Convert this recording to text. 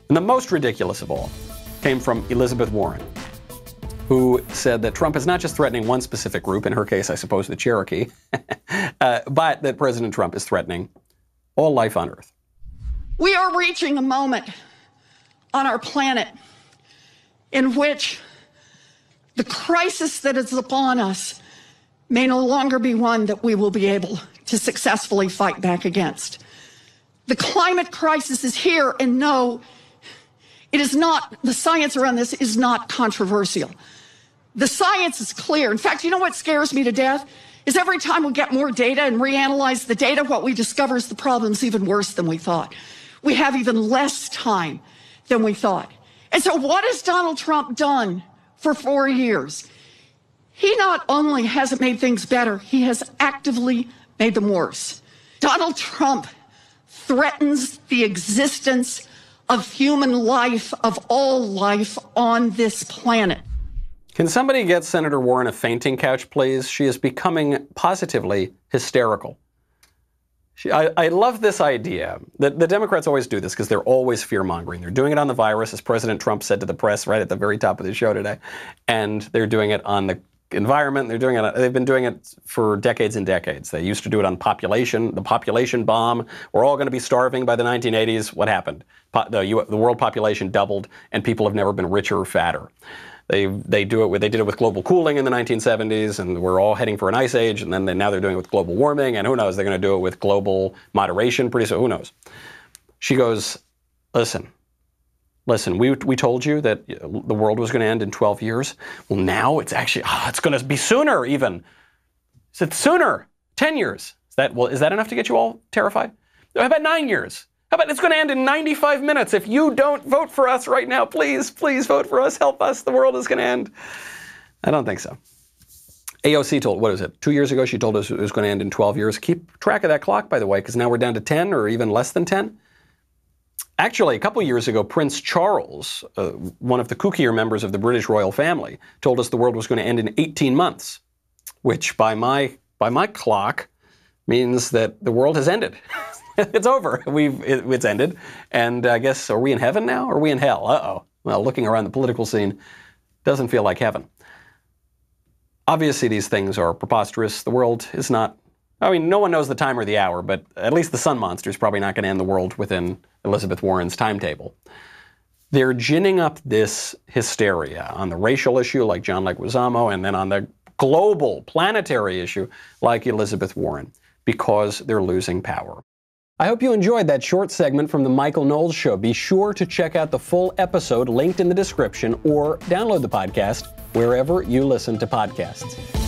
And the most ridiculous of all came from Elizabeth Warren, who said that Trump is not just threatening one specific group, in her case, I suppose, the Cherokee, but that President Trump is threatening all life on Earth. We are reaching a moment on our planet in which the crisis that is upon us may no longer be one that we will be able to successfully fight back against. The climate crisis is here, and no, it is not, the science around this is not controversial. The science is clear. In fact, you know what scares me to death? Is every time we get more data and reanalyze the data, what we discover is the problem's even worse than we thought. We have even less time than we thought. And so what has Donald Trump done for 4 years? He not only hasn't made things better, he has actively made them worse. Donald Trump threatens the existence of human life, of all life on this planet. Can somebody get Senator Warren a fainting couch, please? She is becoming positively hysterical. I love this idea. The Democrats always do this because they're always fear-mongering. They're doing it on the virus, as President Trump said to the press right at the very top of the show today. And they're doing it on the environment. They've been doing it for decades and decades. They used to do it on population, the population bomb. We're all going to be starving by the 1980s. What happened? The world population doubled, and people have never been richer or fatter. They did it with global cooling in the 1970s, and we're all heading for an ice age. And then now they're doing it with global warming, and who knows? They're going to do it with global moderation pretty soon. Who knows? She goes, listen, we told you that the world was going to end in 12 years. Well, now it's actually, it's going to be sooner even. Said sooner, 10 years. Is that enough to get you all terrified? How about 9 years? How about it's going to end in 95 minutes? If you don't vote for us right now, please vote for us. Help us. The world is going to end. I don't think so. AOC told, 2 years ago, she told us it was going to end in 12 years. Keep track of that clock, by the way, because now we're down to 10 or even less than 10. Actually, a couple years ago, Prince Charles, one of the kookier members of the British royal family, told us the world was going to end in 18 months, which by my clock means that the world has ended. It's over. It's ended. And I guess, are we in heaven now? Or are we in hell? Uh-oh. Well, looking around the political scene, doesn't feel like heaven. Obviously, these things are preposterous. The world is not, no one knows the time or the hour, but at least the sun monster is probably not going to end the world within Elizabeth Warren's timetable. They're ginning up this hysteria on the racial issue like John Leguizamo, and then on the global planetary issue like Elizabeth Warren, because they're losing power. I hope you enjoyed that short segment from the Michael Knowles Show. Be sure to check out the full episode linked in the description or download the podcast wherever you listen to podcasts.